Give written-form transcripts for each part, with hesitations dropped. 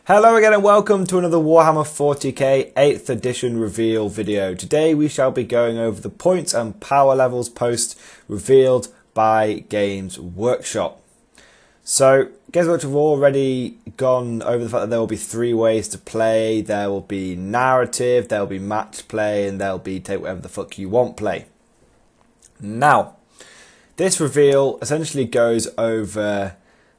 Hello again and welcome to another Warhammer 40k 8th edition reveal video. Today we shall be going over the points and power levels post revealed by Games Workshop. So Games Workshop have already gone over the fact that there will be three ways to play. There will be narrative, there will be match play, and there will be take whatever the fuck you want play. Now, this reveal essentially goes over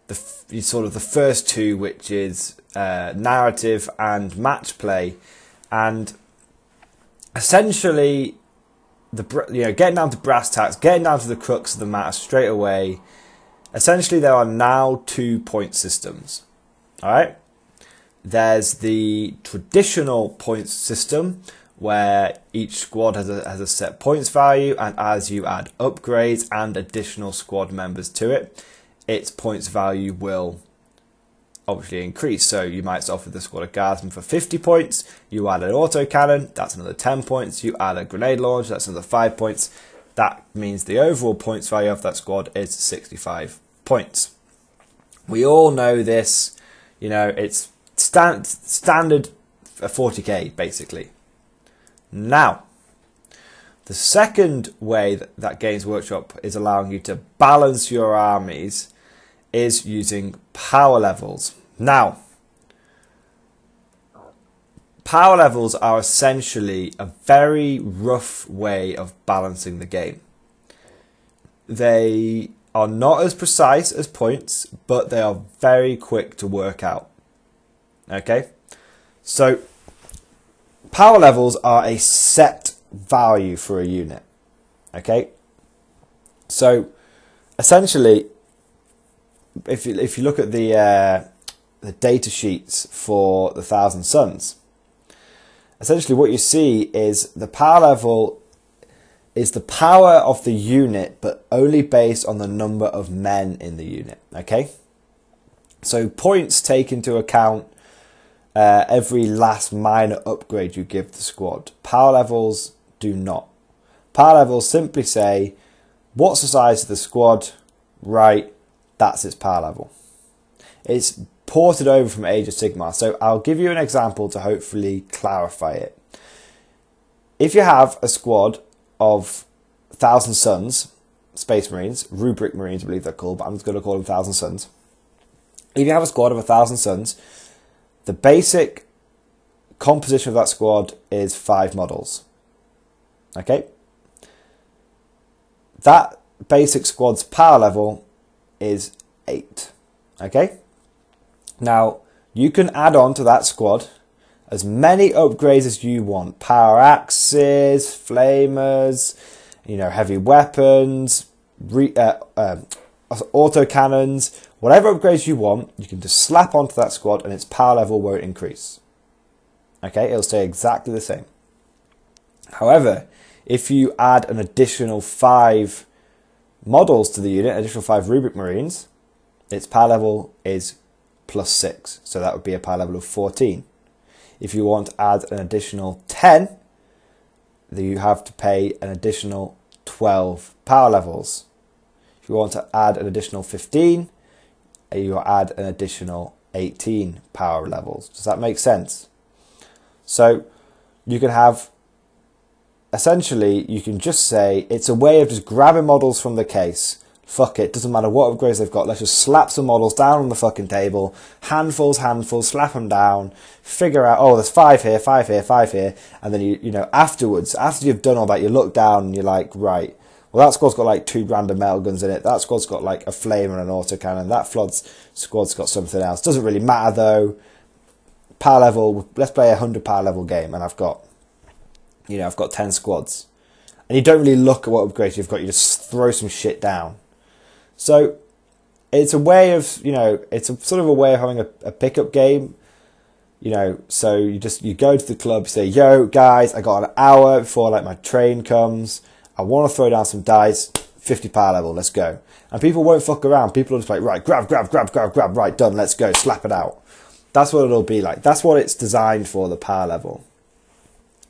the first two, which is narrative and match play, and essentially getting down to brass tacks, getting down to the crux of the matter straight away. Essentially, there are now 2 point systems. All right, there's the traditional points system where each squad has a set points value, and as you add upgrades and additional squad members to it, its points value will obviously increase. So you might start off with the squad of guardsmen for 50 points, you add an autocannon, that's another 10 points, you add a grenade launcher, that's another 5 points. That means the overall points value of that squad is 65 points. We all know this, it's standard 40k basically. Now, the second way that Games Workshop is allowing you to balance your armies is using power levels. Now, power levels are essentially a very rough way of balancing the game. They are not as precise as points, but they are very quick to work out. Okay? So, power levels are a set value for a unit. Okay? So, essentially, if you look at the data sheets for the Thousand Suns, essentially what you see is the power level is the power of the unit, but only based on the number of men in the unit. Okay, so points take into account every last minor upgrade you give the squad. Power levels do not. Power levels simply say, what's the size of the squad? Right, that's its power level. It's ported over from Age of Sigmar, so I'll give you an example to hopefully clarify it. If you have a squad of 1,000 Suns, Space Marines, Rubric Marines I believe they're called, but I'm just going to call them 1,000 Suns. If you have a squad of 1,000 Suns, the basic composition of that squad is 5 models. Okay? That basic squad's power level is 8. Okay? Now, you can add on to that squad as many upgrades as you want. Power axes, flamers, heavy weapons, autocannons, whatever upgrades you want, you can just slap onto that squad and its power level won't increase. Okay, it'll stay exactly the same. However, if you add an additional 5 models to the unit, additional 5 Rubric Marines, its power level is +6, so that would be a power level of 14. If you want to add an additional 10, then you have to pay an additional 12 power levels. If you want to add an additional 15, you add an additional 18 power levels. Does that make sense? So you can have, essentially, you can just say, it's a way of just grabbing models from the case. Fuck it, doesn't matter what upgrades they've got, let's just slap some models down on the fucking table, handfuls, slap them down, figure out, oh, there's 5 here, 5 here, 5 here, and then afterwards, after you've done all that, you look down and you're like, right, well, that squad's got like 2 random metal guns in it, that squad's got like a flame and an autocannon, that squad's got something else, doesn't really matter though. Power level, let's play a 100 power level game, and I've got 10 squads, and you don't really look at what upgrades you've got, you just throw some shit down. So it's a way of, it's a sort of a way of having a pickup game, so you go to the club, you say, yo guys, I got an hour before my train comes, I want to throw down some dice, 50 power level, let's go. And people won't fuck around, people will just like, right, grab, right, done, let's go, slap it out. That's what it'll be like. That's what it's designed for, the power level.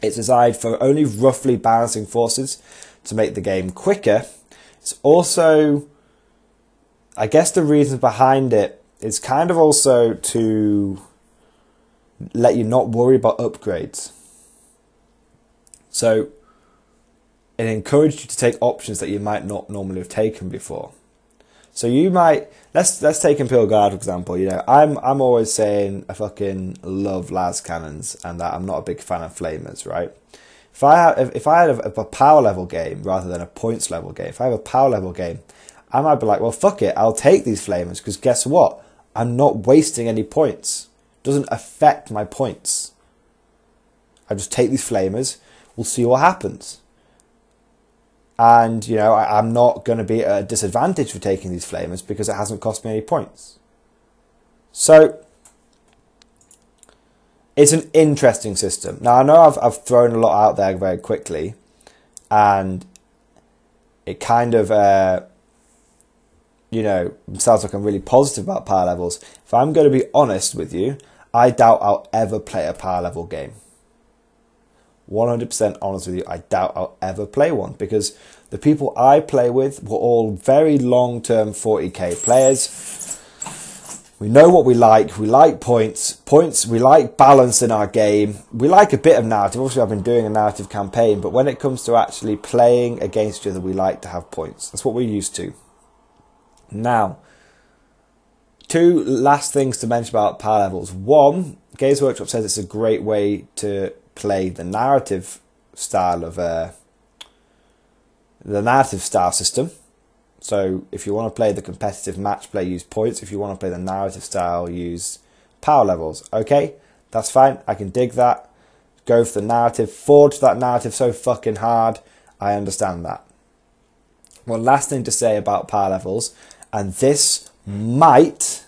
It's designed for only roughly balancing forces to make the game quicker. It's also, I guess the reason behind it is kind of also to let you not worry about upgrades. So it encouraged you to take options that you might not normally have taken before. So you might, let's take Imperial Guard for example. You know, I'm always saying I fucking love las cannons and that I'm not a big fan of flamers, right? If I had a power level game rather than a points level game, if I have a power level game, I might be like, well, fuck it, I'll take these flamers because guess what? I'm not wasting any points. It doesn't affect my points. I just take these flamers. We'll see what happens. And, you know, I'm not going to be at a disadvantage for taking these flamers because it hasn't cost me any points. So it's an interesting system. Now, I know I've thrown a lot out there very quickly, and it kind of, you know, sounds like I'm really positive about power levels. If I'm going to be honest with you, I doubt I'll ever play a power level game. 100% honest with you, I doubt I'll ever play one because the people I play with were all very long-term 40k players. We know what we like points, we like balance in our game, we like a bit of narrative. Obviously I've been doing a narrative campaign, but when it comes to actually playing against each other, we like to have points. That's what we're used to. Now, two last things to mention about power levels. One, Games Workshop says it's a great way to play the narrative style of the narrative style system. So if you want to play the competitive match play, use points. If you want to play the narrative style, use power levels. Okay, that's fine. I can dig that. Go for the narrative. Forge that narrative so fucking hard. I understand that. One last thing to say about power levels, and this might,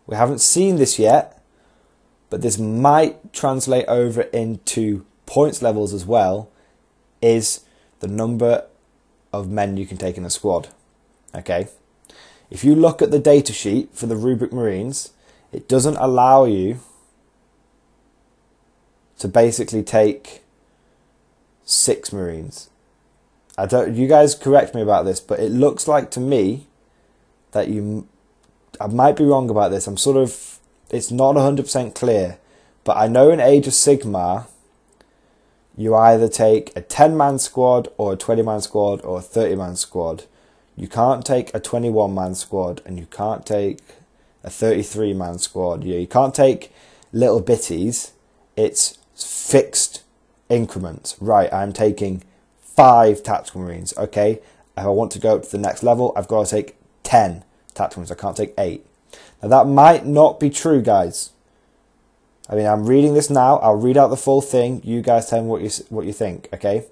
we haven't seen this yet, but this might translate over into points levels as well, is the number of men you can take in a squad. Okay, if you look at the data sheet for the Rubric Marines, it doesn't allow you to basically take 6 Marines. You guys correct me about this, but it looks like to me that I might be wrong about this. It's not 100% clear, but I know in Age of Sigmar, you either take a 10-man squad or a 20-man squad or a 30-man squad. You can't take a 21-man squad and you can't take a 33-man squad. You can't take little bitties. It's fixed increments. Right, I'm taking 5 Tactical Marines. Okay, if I want to go up to the next level, I've got to take 10 Tactical Marines. I can't take 8. Now that might not be true, guys. I mean, I'm reading this now. I'll read out the full thing. You guys tell me what you think, okay?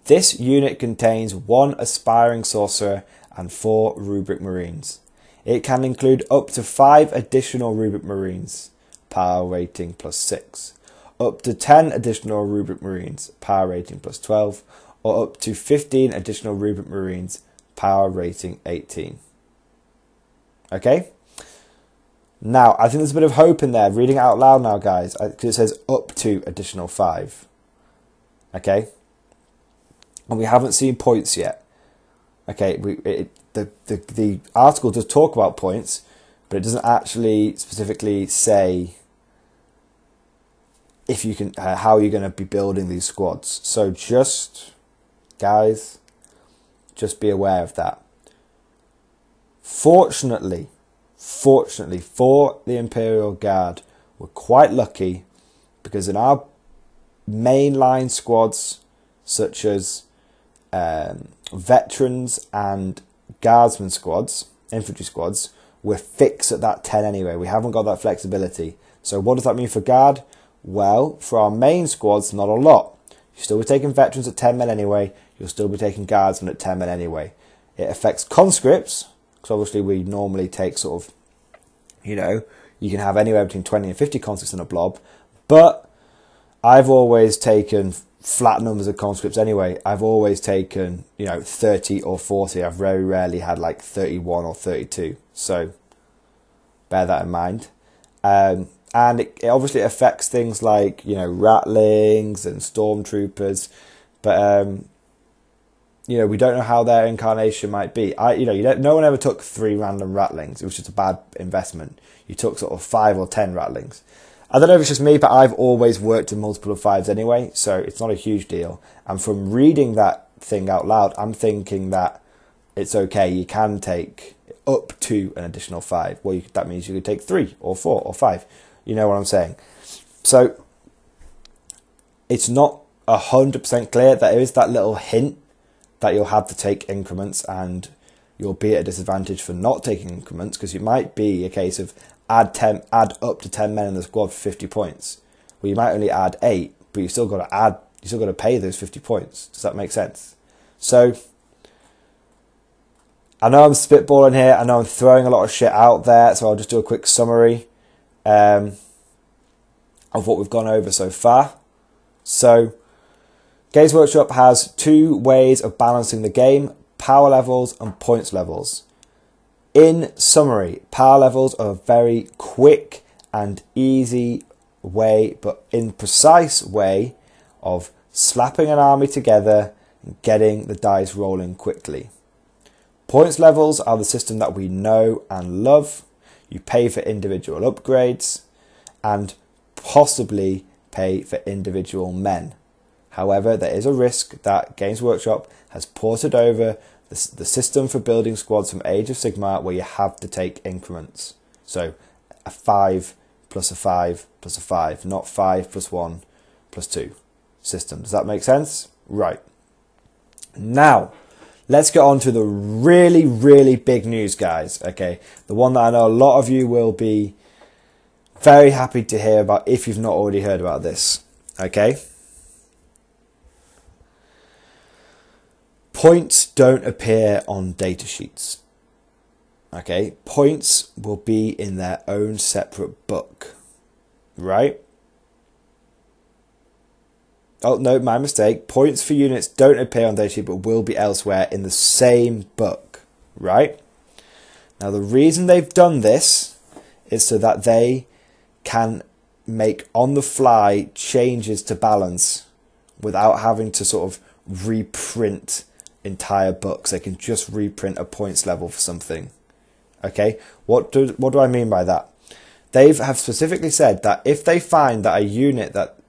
This unit contains 1 Aspiring Sorcerer and 4 Rubric Marines. It can include up to 5 additional Rubric Marines, power rating +6. Up to 10 additional Rubric Marines, power rating +12. Or up to 15 additional Rubric Marines, power rating 18. Okay? Now, I think there's a bit of hope in there. Reading it out loud now, guys, because it says up to additional 5. Okay? And we haven't seen points yet. Okay, the article does talk about points, but it doesn't actually specifically say if you can how you're going to be building these squads. So just, guys, just be aware of that. Fortunately for the Imperial Guard, we're quite lucky because in our mainline squads, such as veterans and guardsmen squads, infantry squads, we're fixed at that 10 anyway. We haven't got that flexibility. So what does that mean for guard? Well, for our main squads, not a lot. You'll still be taking veterans at 10 men anyway. You'll still be taking guardsmen at 10 men anyway. It affects conscripts, because obviously we normally take sort of, you know, you can have anywhere between 20 and 50 conscripts in a blob. But I've always taken flat numbers of conscripts anyway. I've always taken, you know, 30 or 40. I've very rarely had like 31 or 32. So bear that in mind. And it obviously affects things like, you know, ratlings and stormtroopers. But, you know, we don't know how their incarnation might be. No one ever took 3 random ratlings. It was just a bad investment. You took sort of 5 or 10 ratlings. I don't know if it's just me, but I've always worked in multiple of 5s anyway, so it's not a huge deal. And from reading that thing out loud, I'm thinking that it's okay. You can take up to an additional 5. Well, that means you could take 3 or 4 or 5. You know what I'm saying? So it's not 100% clear. There is that little hint that you'll have to take increments, and you'll be at a disadvantage for not taking increments, because it might be a case of add up to 10 men in the squad for 50 points. Well, you might only add 8, but you still got to pay those 50 points. Does that make sense? So I know I'm spitballing here. I know I'm throwing a lot of shit out there, so I'll just do a quick summary of what we've gone over so far. So Games Workshop has 2 ways of balancing the game: power levels and points levels. In summary, power levels are a very quick and easy way, but imprecise way, of slapping an army together and getting the dice rolling quickly. Points levels are the system that we know and love. You pay for individual upgrades and possibly pay for individual men. However, there is a risk that Games Workshop has ported over the system for building squads from Age of Sigmar, where you have to take increments. So a 5 plus a 5 plus a 5, not 5 plus 1 plus 2 system. Does that make sense? Right. Now, let's get on to the really, really big news, guys. Okay, the one that I know a lot of you will be very happy to hear about if you've not already heard about this. Okay. Points don't appear on data sheets. Okay, points will be in their own separate book, right? Oh, no, my mistake. Points for units don't appear on data sheet, but will be elsewhere in the same book, right? Now, the reason they've done this is so that they can make on-the-fly changes to balance without having to sort of reprint entire books. They can just reprint a points level for something. Okay, what do I mean by that? They have specifically said that if they find that a unit that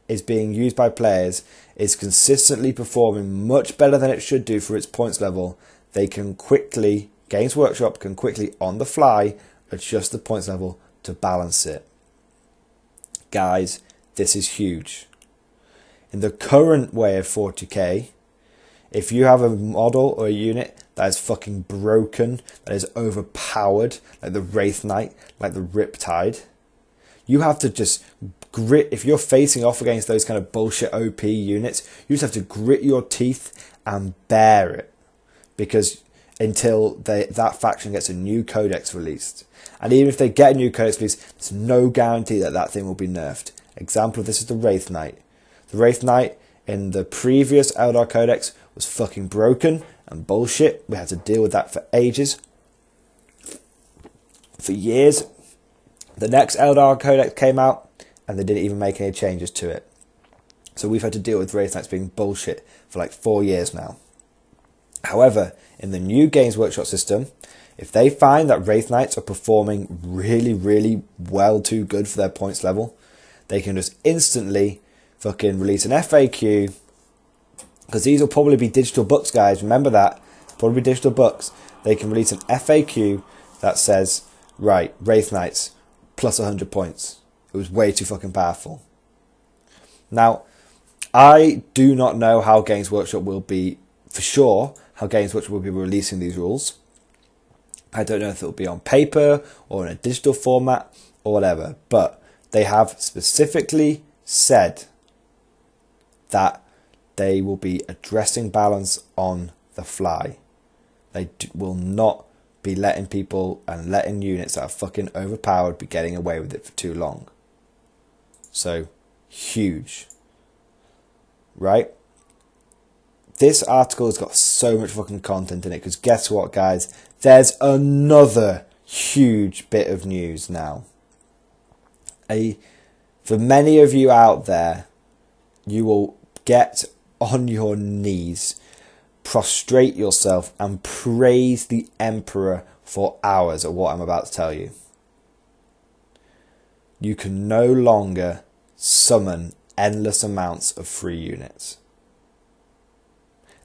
is being used by players is consistently performing much better than it should do for its points level, they can quickly, Games Workshop can quickly on the fly adjust the points level to balance it. Guys, this is huge. In the current way of 40k, if you have a model or a unit that is fucking broken, that is overpowered, like the Wraith Knight, like the Riptide, you have to just grit. If you're facing off against those kind of bullshit OP units, you just have to grit your teeth and bear it, because until that faction gets a new codex released. And even if they get a new codex released, there's no guarantee that that thing will be nerfed. Example of this is the Wraith Knight. The Wraith Knight in the previous Eldar Codex was fucking broken and bullshit. We had to deal with that for ages. For years. The next Eldar Codex came out and they didn't even make any changes to it. So we've had to deal with Wraith Knights being bullshit for like 4 years now. However, in the new Games Workshop system, if they find that Wraith Knights are performing really, really well, too good for their points level, they can just instantly fucking release an FAQ, because these will probably be digital books, guys. Remember that. Probably digital books. They can release an FAQ that says, right, Wraith Knights, plus 100 points. It was way too fucking powerful. Now, I do not know how Games Workshop will be, for sure, how Games Workshop will be releasing these rules. I don't know if it will be on paper or in a digital format or whatever, but they have specifically said that they will be addressing balance on the fly. They will not be letting people and letting units that are fucking overpowered be getting away with it for too long. So, huge. Right? This article has got so much fucking content in it, because guess what, guys? There's another huge bit of news now. For many of you out there, you will get on your knees, prostrate yourself, and praise the Emperor for hours at what I'm about to tell you. you can no longer summon endless amounts of free units.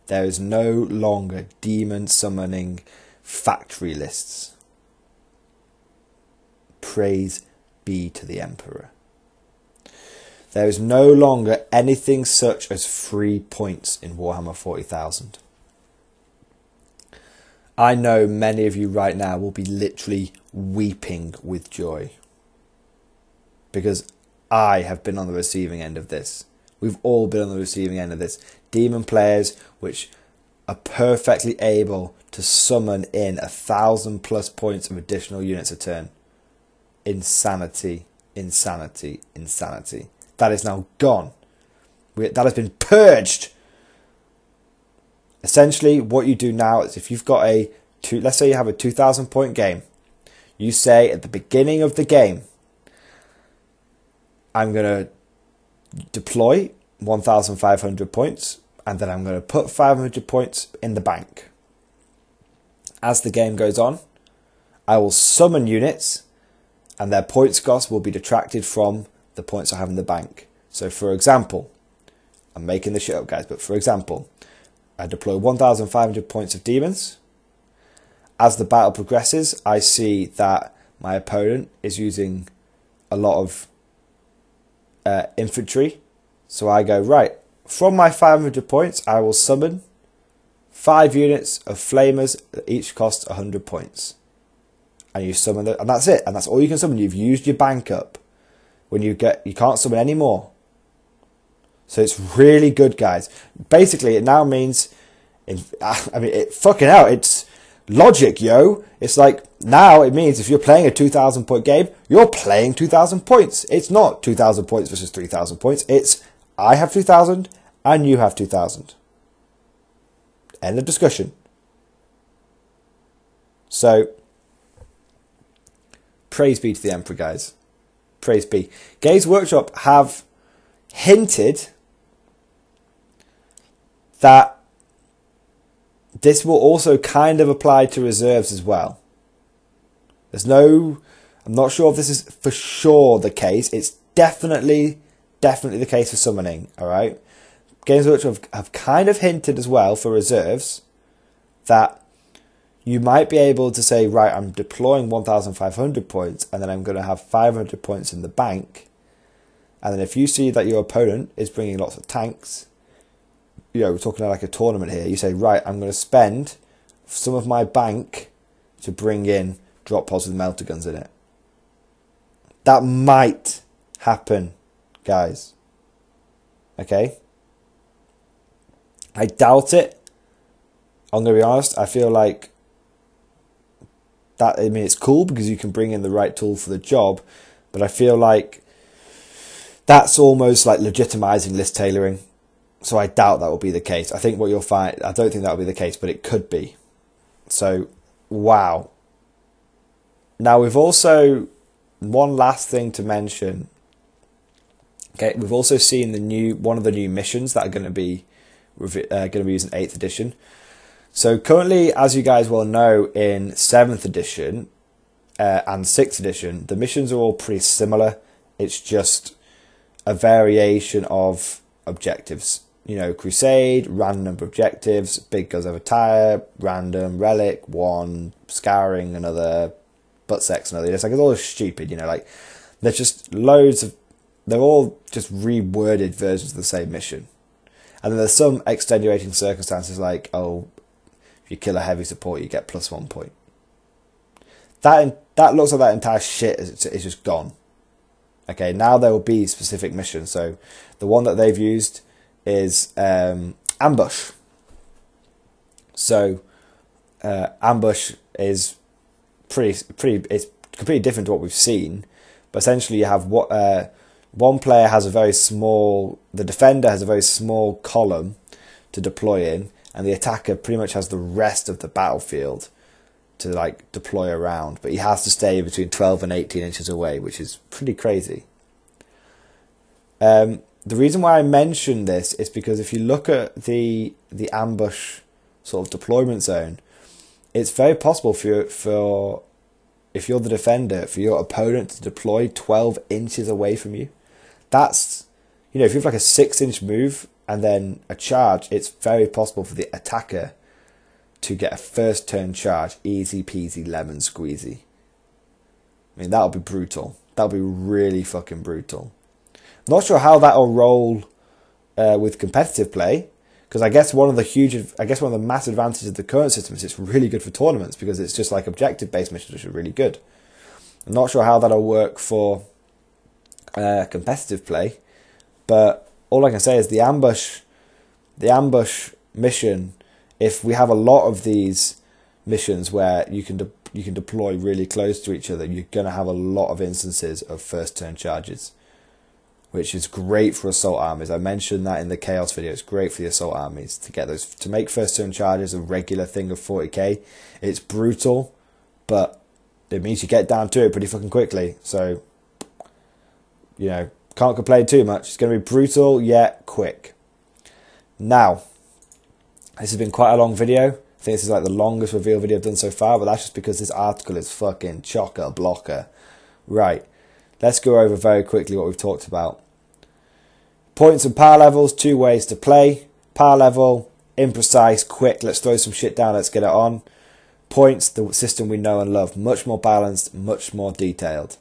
There is no longer demon summoning factory lists. Praise be to the Emperor. There is no longer anything such as free points in Warhammer 40,000. I know many of you right now will be literally weeping with joy, because I have been on the receiving end of this. We've all been on the receiving end of this. Demon players which are perfectly able to summon in 1,000+ points of additional units a turn. Insanity, insanity, insanity. That is now gone. That has been purged. Essentially, what you do now is, if you've got let's say you have a 2,000 point game, you say at the beginning of the game, I'm going to deploy 1,500 points, and then I'm going to put 500 points in the bank. As the game goes on, I will summon units, and their points cost will be detracted from the points I have in the bank. So for example, I'm making this shit up, guys, but for example, I deploy 1,500 points of demons. As the battle progresses, I see that my opponent is using a lot of infantry. So I go, right, from my 500 points, I will summon 5 units of flamers that each cost 100 points. And you summon them, and that's it. And that's all you can summon. You've used your bank up. When you can't summon any more. So it's really good, guys. Basically, it now means, it's logic, yo. It's like, now it means if you're playing a 2,000 point game, you're playing 2,000 points. It's not 2,000 points versus 3,000 points. It's, I have 2,000 and you have 2,000. End of discussion. So, praise be to the Emperor, guys. Praise be. Games Workshop have hinted that this will also kind of apply to reserves as well. I'm not sure if this is for sure the case. It's definitely the case for summoning, alright? Games Workshop have kind of hinted as well for reserves that you might be able to say, right, I'm deploying 1,500 points, and then I'm going to have 500 points in the bank. And then if you see that your opponent is bringing lots of tanks, we're talking like a tournament here, you say, right, I'm going to spend some of my bank to bring in drop pods with melter guns in it. That might happen, guys. Okay? I doubt it. I'm going to be honest, I feel like that, it's cool because you can bring in the right tool for the job, but I feel like that's almost like legitimizing list tailoring. So I doubt that will be the case. I think what you'll find, I don't think that will be the case, but it could be. So, wow. Now we've also, one last thing to mention. Okay, we've also seen one of the new missions that are going to be used in 8th edition. So currently, as you guys well know, in 7th edition and 6th edition, the missions are all pretty similar. It's just a variation of objectives. Crusade, random number of objectives, big goes over tire, random, relic, 1, scouring, another, butt sex, another. It's all stupid, there's just loads of, they're all just reworded versions of the same mission. And then there's some extenuating circumstances like, if you kill a heavy support, you get +1 point. That looks like that entire shit is just gone. Okay, now there will be specific missions. So the one that they've used is ambush. So ambush is it's completely different to what we've seen. But essentially, you have one player has the defender has a very small column to deploy in, and the attacker pretty much has the rest of the battlefield to deploy around, but he has to stay between 12 and 18 inches away, which is pretty crazy. The reason why I mention this is because if you look at the ambush sort of deployment zone, it's very possible for if you're the defender, for your opponent to deploy 12 inches away from you, that's, you know, if you have like a 6-inch move and then a charge, it's very possible for the attacker to get a first turn charge, easy peasy lemon squeezy. I mean, that'll be brutal. That'll be really fucking brutal. Not sure how that'll roll with competitive play, because I guess one of the massive advantages of the current system is it's really good for tournaments because it's just like objective-based missions, which are really good. I'm not sure how that'll work for competitive play, but all I can say is the ambush mission. If we have a lot of these missions where you can deploy really close to each other, you're going to have a lot of instances of first turn charges, which is great for assault armies. I mentioned that in the Chaos video. It's great for the assault armies to get those, to make first turn charges a regular thing of 40k. It's brutal, but it means you get down to it pretty fucking quickly. So, you know, can't complain too much. It's going to be brutal yet quick. Now, this has been quite a long video. I think this is like the longest reveal video I've done so far, but that's just because this article is fucking chocker-blocker. Right, let's go over very quickly what we've talked about. Points and power levels, 2 ways to play. Power level, imprecise, quick, let's throw some shit down, let's get it on. Points, the system we know and love, much more balanced, much more detailed.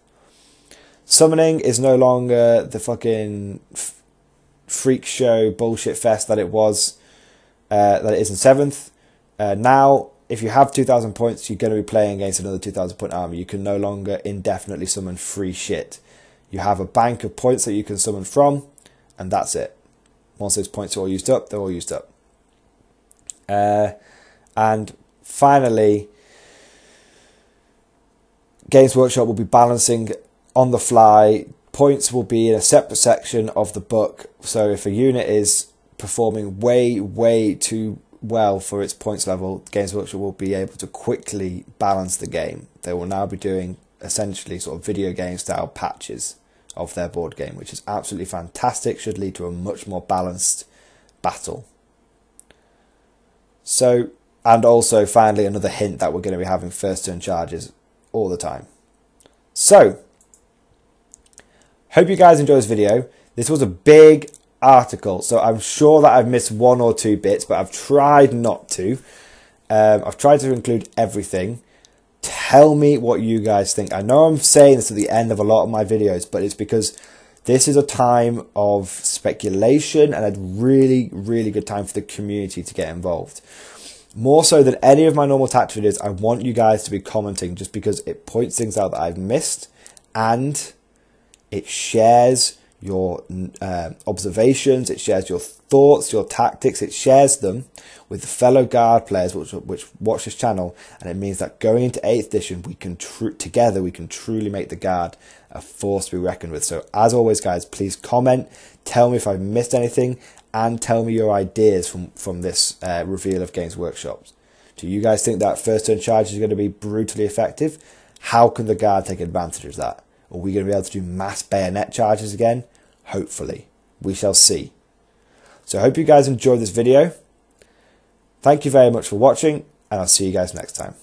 Summoning is no longer the fucking freak show bullshit fest that it was, that it is in 7th. Now, if you have 2,000 points, you're going to be playing against another 2,000 point army. You can no longer indefinitely summon free shit. You have a bank of points that you can summon from, and that's it. Once those points are all used up, they're all used up. And finally, Games Workshop will be balancing on the fly. Points will be in a separate section of the book. So if a unit is performing way too well for its points level, Games Workshop will be able to quickly balance the game. They will now be doing essentially sort of video game style patches of their board game, which is absolutely fantastic, should lead to a much more balanced battle. So, and also finally another hint that we're going to be having first turn charges all the time. So, hope you guys enjoyed this video. This was a big article, so I'm sure that I've missed 1 or 2 bits, but I've tried not to. I've tried to include everything. Tell me what you guys think. I know I'm saying this at the end of a lot of my videos, but it's because this is a time of speculation and a really good time for the community to get involved. More so than any of my normal tactics videos, I want you guys to be commenting, just because it points things out that I've missed, and it shares your observations, it shares your thoughts, your tactics, it shares them with the fellow Guard players which watch this channel, and it means that going into 8th edition, we can together we can truly make the Guard a force to be reckoned with. So as always, guys, please comment, tell me if I've missed anything, and tell me your ideas from this reveal of Games Workshops. Do you guys think that first turn charge is going to be brutally effective? How can the Guard take advantage of that? Are we going to be able to do mass bayonet charges again? Hopefully. We shall see. So I hope you guys enjoyed this video. Thank you very much for watching, and I'll see you guys next time.